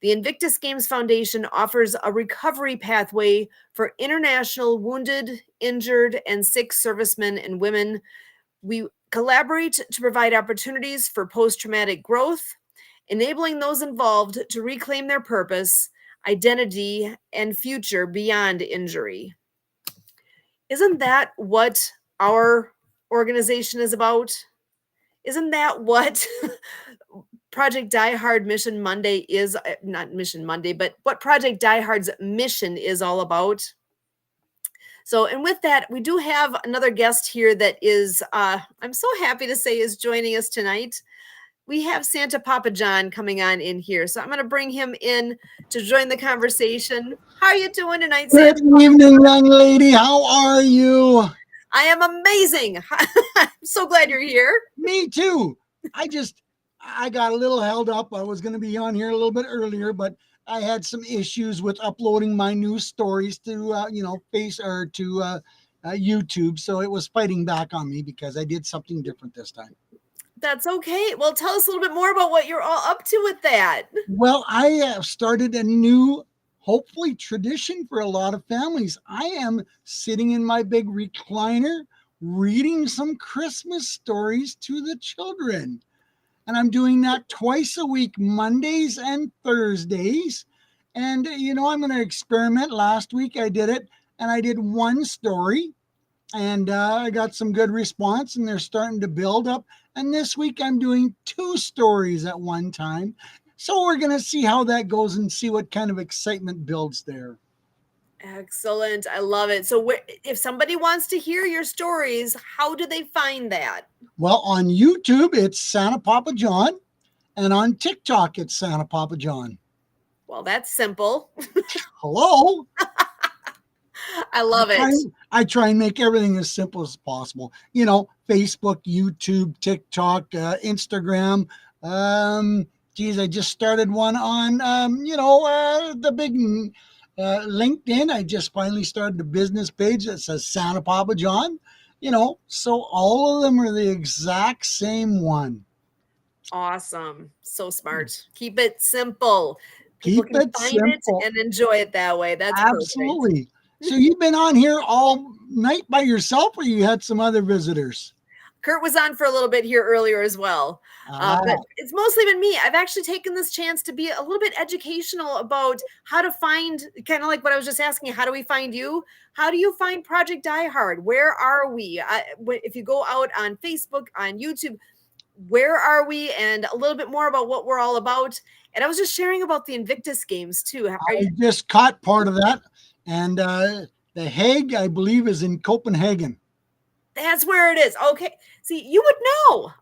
The Invictus Games Foundation offers a recovery pathway for international wounded, injured, and sick servicemen and women. We collaborate to provide opportunities for post-traumatic growth, enabling those involved to reclaim their purpose, identity, and future beyond injury. Isn't that what our organization is about? Isn't that what Project Die Hard Mission Monday is? Not Mission Monday, but what Project Die Hard's mission is all about? So, and with that, we do have another guest here that is, I'm so happy to say, is joining us tonight. We have Santa Papa John coming on in here. So I'm going to bring him in to join the conversation. How are you doing tonight, Good Santa? evening, young lady. How are you? I am amazing. I'm so glad you're here. Me too. I got a little held up. I was going to be on here a little bit earlier, but I had some issues with uploading my new stories to, YouTube. So it was fighting back on me because I did something different this time. That's okay. Well, tell us a little bit more about what you're all up to with that. Well, I have started a new, hopefully, tradition for a lot of families. I am sitting in my big recliner reading some Christmas stories to the children. And I'm doing that twice a week, Mondays and Thursdays. And, I'm going to experiment. Last week I did it, and I did one story, and I got some good response, and they're starting to build up. And this week I'm doing 2 stories at one time. So we're going to see how that goes and see what kind of excitement builds there. Excellent. I love it. So if somebody wants to hear your stories, how do they find that? Well, on YouTube, it's Santa Papa John. And on TikTok, it's Santa Papa John. Well, that's simple. Hello. I love it. I try and make everything as simple as possible. Facebook, YouTube, TikTok, Instagram. I just started one on, the big LinkedIn. I just finally started a business page that says Santa Papa John. So all of them are the exact same one. Awesome. So smart. Keep it simple. People Keep can it find simple. it and enjoy it that way. That's absolutely. Perfect. So you've been on here all night by yourself, or you had some other visitors? Kurt was on for a little bit here earlier as well. But it's mostly been me. I've actually taken this chance to be a little bit educational about how to find, kind of like what I was just asking, how do we find you? How do you find Project Die Hard? Where are we? If you go out on Facebook, on YouTube, where are we? And a little bit more about what we're all about. And I was just sharing about the Invictus Games too. I just caught part of that. And the Hague, I believe, is in Copenhagen. That's where it is. Okay. See, you would know.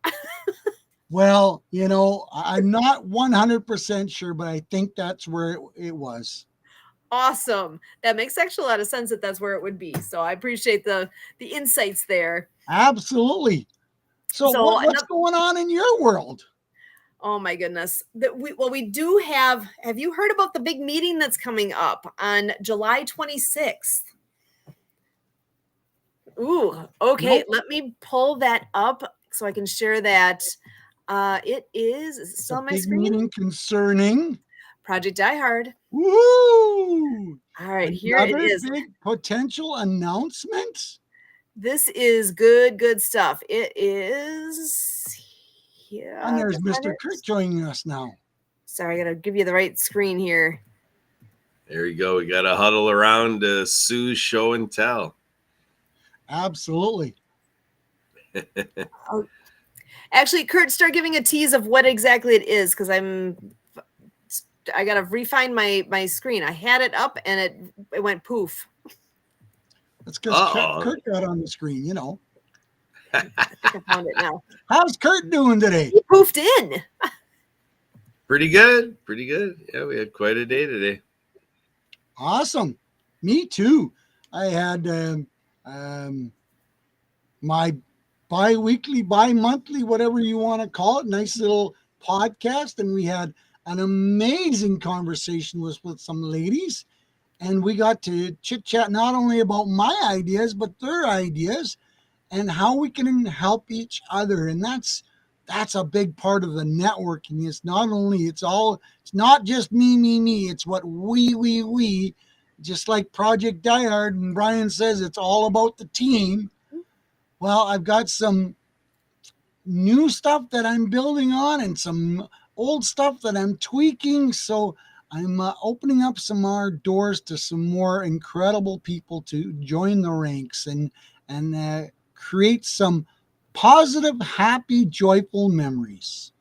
Well, I'm not 100% sure, but I think that's where it was. Awesome. That makes actually a lot of sense that that's where it would be. So I appreciate the insights there. Absolutely. So what's going on in your world? Oh my goodness. We do have you heard about the big meeting that's coming up on July 26th? Ooh, okay. Nope. Let me pull that up so I can share that. It is still on my screen? Meeting concerning Project Die Hard. Woo! All right, here it Another is. big potential announcement. This is good stuff. It is. Yeah. And there's just a Mr. minute. Kurt joining us now. Sorry, I gotta give you the right screen here. There you go. We got to huddle around Sue's show and tell. Absolutely. Actually, Kurt, start giving a tease of what exactly it is, because I gotta refine my screen. I had it up and it went poof. That's because Kurt got on the screen, you know. I think I found it now. How's Kurt doing today? He poofed in. Pretty good. Pretty good. Yeah, we had quite a day today. Awesome. Me too. I had my bi-weekly, bi-monthly, whatever you want to call it, nice little podcast. And we had an amazing conversation with some ladies. And we got to chit-chat not only about my ideas, but their ideas and how we can help each other. And that's a big part of the networking. It's not just me. It's what we, just like Project Die Hard. And Brian says it's all about the team. Well, I've got some new stuff that I'm building on and some old stuff that I'm tweaking. So I'm opening up some more doors to some more incredible people to join the ranks and create some positive, happy, joyful memories.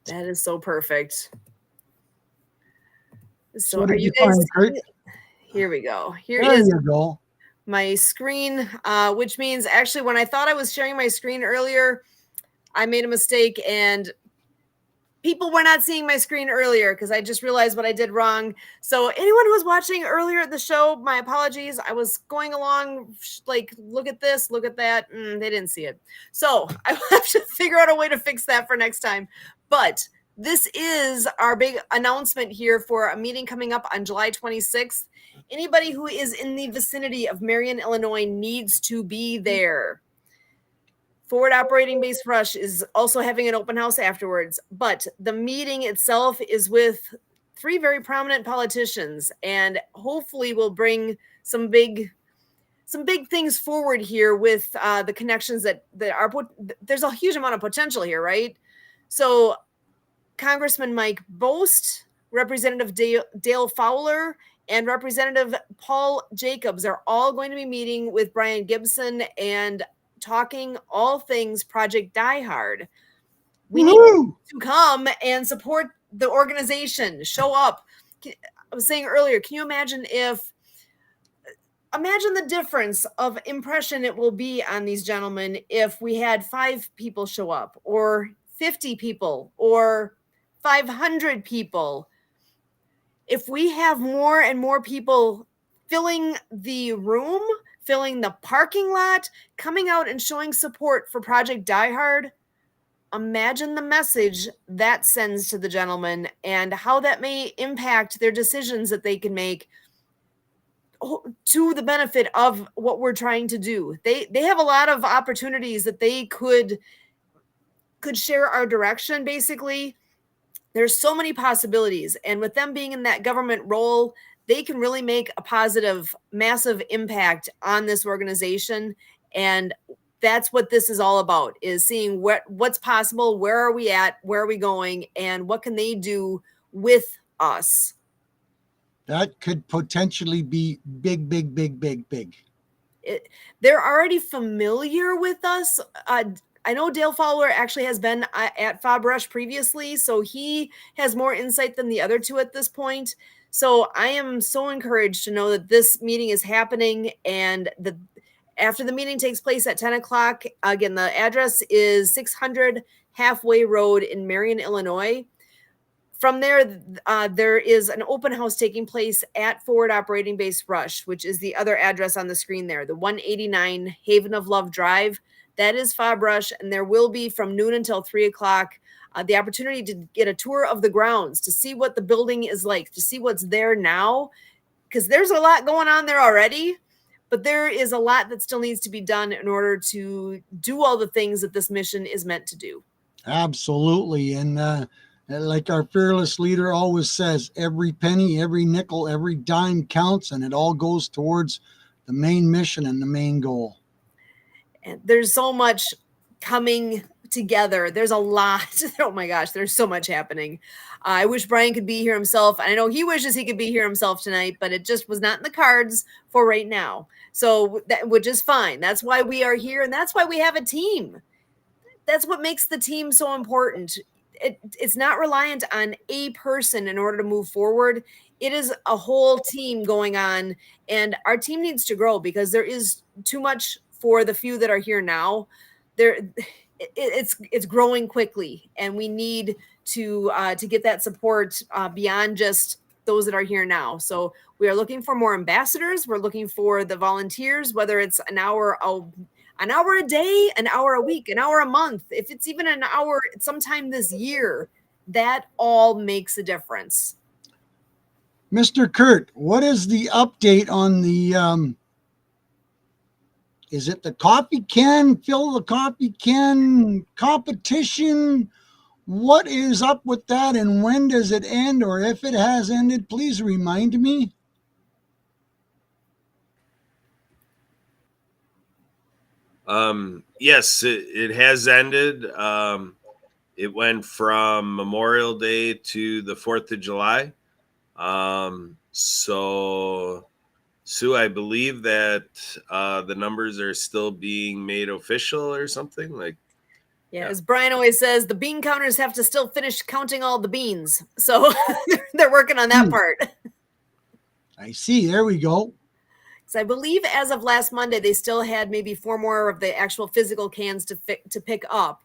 That is so perfect. So what are did you find, guys? Kurt? Here we go. There is you go. My screen, which means actually when I thought I was sharing my screen earlier, I made a mistake and people were not seeing my screen earlier because I just realized what I did wrong. So anyone who was watching earlier at the show, my apologies. I was going along like, look at this, look at that. They didn't see it. So I will have to figure out a way to fix that for next time. But this is our big announcement here for a meeting coming up on July 26th. Anybody who is in the vicinity of Marion, Illinois needs to be there. Forward Operating Base Rush is also having an open house afterwards, but the meeting itself is with 3 very prominent politicians, and hopefully will bring some big things forward here with the connections that are there's a huge amount of potential here, right? So Congressman Mike Bost, Representative Dale Fowler, and Representative Paul Jacobs are all going to be meeting with Brian Gibson and talking all things Project Die Hard. We need to come and support the organization, show up. I was saying earlier, can you imagine the difference of impression it will be on these gentlemen if we had 5 people show up, or 50 people, or 500 people? If we have more and more people filling the room, filling the parking lot, coming out and showing support for Project Die Hard, imagine the message that sends to the gentlemen and how that may impact their decisions that they can make to the benefit of what we're trying to do. They have a lot of opportunities that they could share our direction, basically. There's so many possibilities. And with them being in that government role, they can really make a positive, massive impact on this organization. And that's what this is all about, is seeing what's possible, where are we at, where are we going, and what can they do with us. That could potentially be big. They're already familiar with us. I know Dale Fowler actually has been at Fob Rush previously, so he has more insight than the other 2 at this point. So I am so encouraged to know that this meeting is happening, and after the meeting takes place at 10 o'clock, again, the address is 600 Halfway Road in Marion, Illinois. From there, there is an open house taking place at Forward Operating Base Rush, which is the other address on the screen there, the 189 Haven of Love Drive. That is Fob Rush, and there will be from noon until 3 o'clock the opportunity to get a tour of the grounds, to see what the building is like, to see what's there now, because there's a lot going on there already, but there is a lot that still needs to be done in order to do all the things that this mission is meant to do. Absolutely. And And like our fearless leader always says, every penny, every nickel, every dime counts, and it all goes towards the main mission and the main goal. And there's so much coming together. There's a lot. Oh my gosh, there's so much happening. I wish Brian could be here himself. I know he wishes he could be here himself tonight, but it just was not in the cards for right now. So that, which is fine. That's why we are here, and that's why we have a team. That's what makes the team so important. It's not reliant on a person in order to move forward. It is a whole team going on, and our team needs to grow because there is too much for the few that are here now. It's growing quickly, and we need to get that support beyond just those that are here now. So we are looking for more ambassadors. We're looking for the volunteers, whether it's an hour a day, an hour a week, an hour a month, if it's even an hour sometime this year, that all makes a difference. Mr. Kurt, what is the update on the is it the coffee can, fill the coffee can competition? What is up with that, and when does it end? Or if it has ended, please remind me. Yes, it has ended. It went from Memorial Day to the 4th of July. So, Sue, I believe that the numbers are still being made official or something. Like, Yeah, as Brian always says, the bean counters have to still finish counting all the beans. So they're working on that part. I see. There we go. So I believe as of last Monday, they still had maybe 4 more of the actual physical cans to pick up.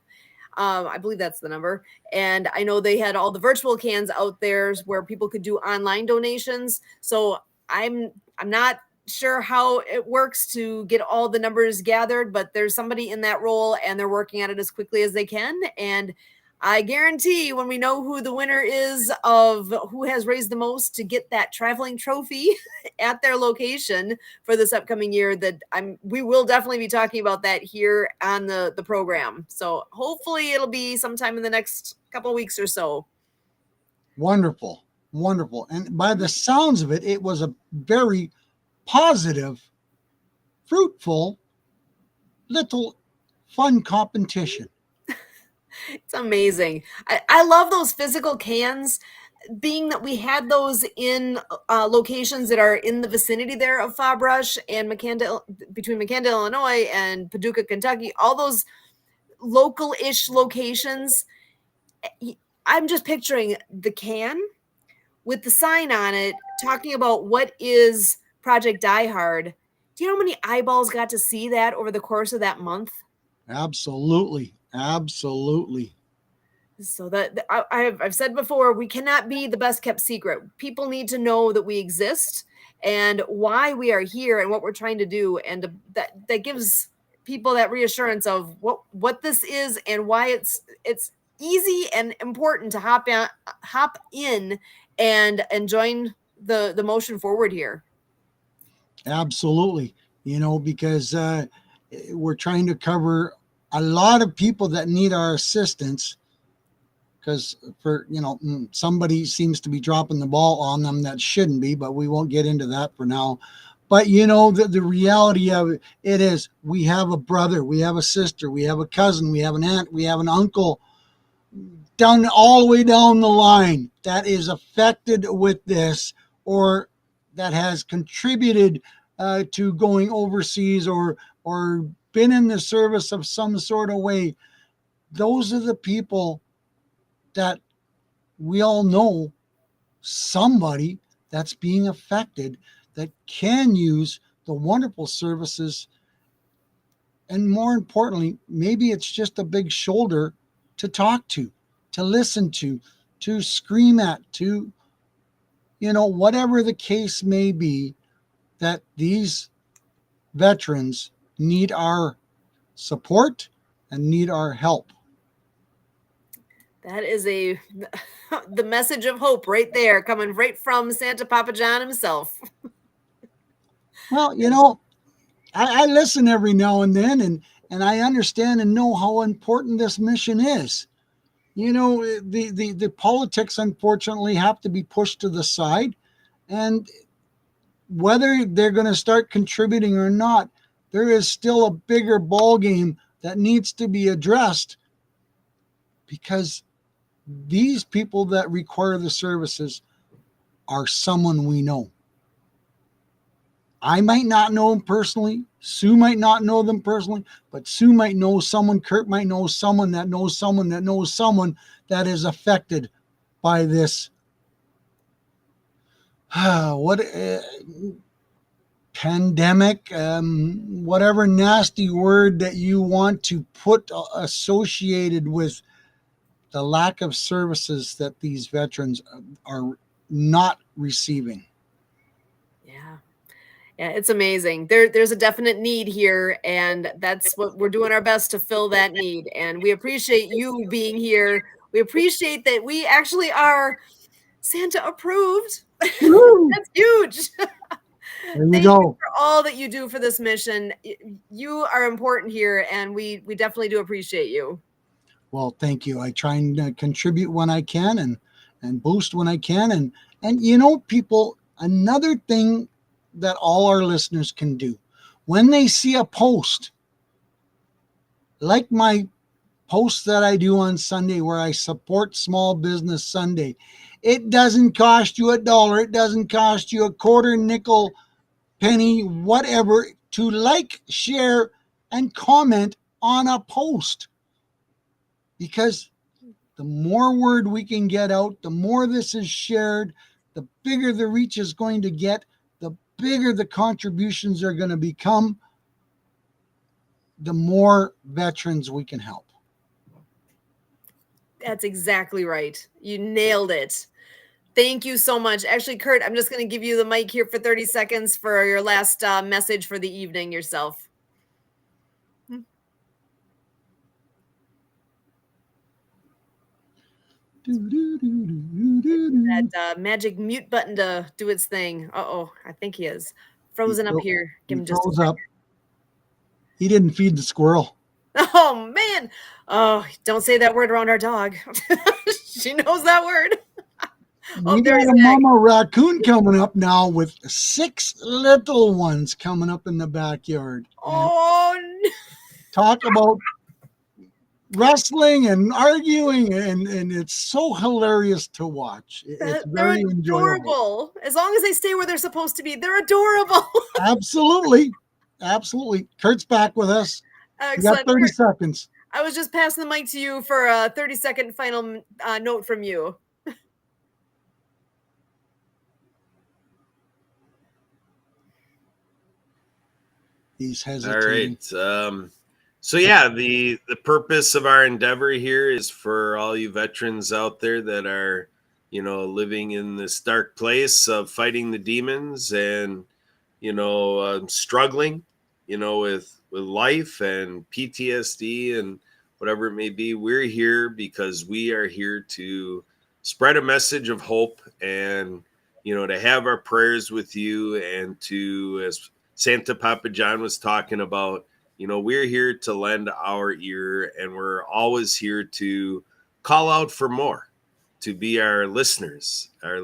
I believe that's the number. And I know they had all the virtual cans out there where people could do online donations. So I'm not sure how it works to get all the numbers gathered, but there's somebody in that role and they're working at it as quickly as they can. And I guarantee when we know who the winner is of who has raised the most to get that traveling trophy at their location for this upcoming year, that we will definitely be talking about that here on the program. So hopefully it'll be sometime in the next couple of weeks or so. Wonderful. Wonderful. And by the sounds of it, it was a very positive, fruitful, little fun competition. It's amazing. I love those physical cans, being that we had those in locations that are in the vicinity there of Fabrush and between McCandle, Illinois and Paducah, Kentucky, all those local-ish locations. I'm just picturing the can with the sign on it talking about what is Project Die Hard. Do you know how many eyeballs got to see that over the course of that month? Absolutely. Absolutely. So that I've said before, we cannot be the best kept secret. People need to know that we exist and why we are here and what we're trying to do, and that gives people that reassurance of what this is and why it's easy and important to hop in and join the motion forward here. Absolutely. Because we're trying to cover a lot of people that need our assistance, because somebody seems to be dropping the ball on them that shouldn't be, but we won't get into that for now. But the reality of it is, we have a brother, we have a sister, we have a cousin, we have an aunt, we have an uncle, down all the way down the line, that is affected with this, or that has contributed to going overseas, or been in the service of some sort of way. Those are the people that we all know somebody that's being affected, that can use the wonderful services. And more importantly, maybe it's just a big shoulder to talk to listen to scream at, to, whatever the case may be, that these veterans need our support and need our help. That is the message of hope right there, coming right from Santa Papa John himself. Well, I listen every now and then, and I understand and know how important this mission is. You know, the politics unfortunately have to be pushed to the side, and whether they're going to start contributing or not, there is still a bigger ball game that needs to be addressed, because these people that require the services are someone we know. I might not know them personally. Sue might not know them personally, but Sue might know someone. Kurt might know someone that knows someone that knows someone that is affected by this. What pandemic, whatever nasty word that you want to put associated with the lack of services that these veterans are not receiving. Yeah. Yeah, it's amazing. There's a definite need here, and that's what we're doing our best to fill that need. And we appreciate you being here. We appreciate that we actually are Santa approved. Woo! That's huge. There you Thank you go. for all that you do for this mission. You are important here, and we definitely do appreciate you. Well, thank you. I try and contribute when I can, and boost when I can, and you know, people. Another thing that all our listeners can do when they see a post like my post that I do on Sunday where I support Small Business Sunday. It doesn't cost you $1. It doesn't cost you a quarter, nickel, penny, whatever, to like, share, and comment on a post. Because the more word we can get out, the more this is shared, the bigger the reach is going to get, the bigger the contributions are going to become, the more veterans we can help. That's exactly right. You nailed it. Thank you so much. Actually, Kurt, I'm just going to give you the mic here for 30 seconds for your last message for the evening yourself. That magic mute button to do its thing. Uh-oh, I think he is frozen up here. Give him just a second. Up. He didn't feed the squirrel. Oh, man. Oh, don't say that word around our dog. She knows that word. We got a mama raccoon coming up now with 6 little ones coming up in the backyard. Oh, no. Talk about wrestling and arguing, and it's so hilarious to watch. It's They're very enjoyable. adorable. As long as they stay where they're supposed to be, they're adorable. Absolutely. Absolutely. Kurt's back with us. Excellent. You got 30 seconds. I was just passing the mic to you for a 30-second final note from you. He's hesitating. All right. So yeah, the purpose of our endeavor here is for all you veterans out there that are, you know, living in this dark place of fighting the demons and, you know, struggling, you know, with life and PTSD and whatever it may be. We're here because we are here to spread a message of hope and, you know, to have our prayers with you, and to, as Santa Papa John was talking about, you know, we're here to lend our ear, and we're always here to call out for more, to be our listeners here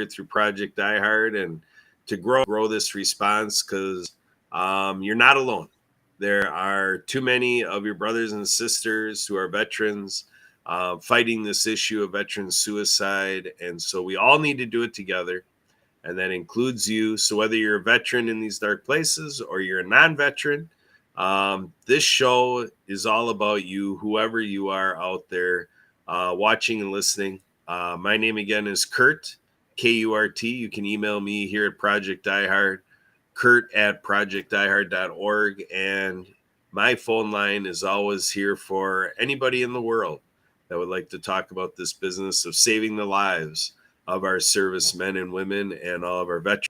through Project iHeart, and to grow this response, because you're not alone. There are too many of your brothers and sisters who are veterans fighting this issue of veteran suicide, and so we all need to do it together. And that includes you. So whether you're a veteran in these dark places or you're a non-veteran, this show is all about you, whoever you are out there watching and listening. My name again is Kurt, K-U-R-T. You can email me here at Project iHeart, kurt@projectiheart.org. And my phone line is always here for anybody in the world that would like to talk about this business of saving the lives of our servicemen and women and all of our veterans.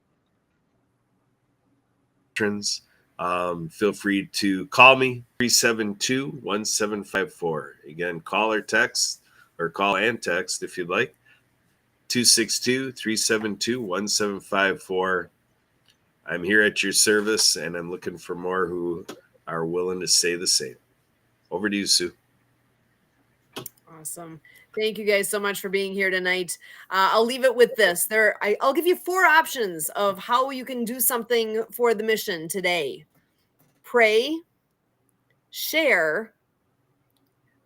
Feel free to call me, 372-1754. Again, call or text, or call and text if you'd like, 262-372-1754. I'm here at your service, and I'm looking for more who are willing to say the same. Over to you, Sue. Awesome. Thank you guys so much for being here tonight. I'll leave it with this. I'll give you 4 options of how you can do something for the mission today. Pray, share,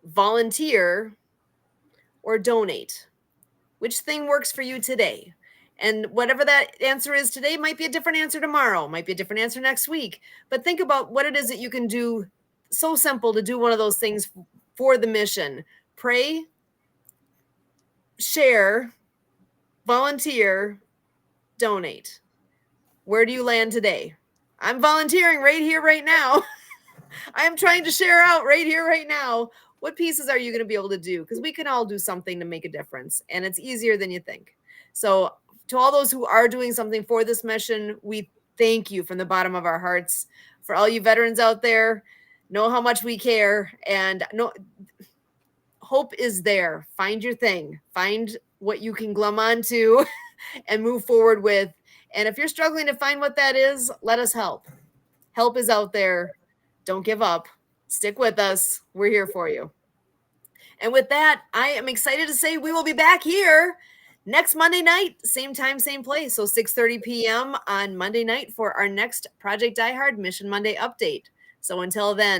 volunteer, or donate. Which thing works for you today? And whatever that answer is today might be a different answer tomorrow, might be a different answer next week. But think about what it is that you can do. So simple to do one of those things for the mission. Pray, share, volunteer, donate. Where do you land today? I'm volunteering right here, right now. I am trying to share out right here, right now. What pieces are you going to be able to do? Because we can all do something to make a difference, and it's easier than you think. So, to all those who are doing something for this mission, we thank you from the bottom of our hearts. For all you veterans out there, know how much we care, and no, hope is there. Find your thing. Find what you can glom onto and move forward with. And if you're struggling to find what that is, let us help. Help is out there. Don't give up. Stick with us. We're here for you. And with that, I am excited to say we will be back here next Monday night, same time, same place. So 6:30 p.m. on Monday night for our next Project Die Hard Mission Monday update. So until then,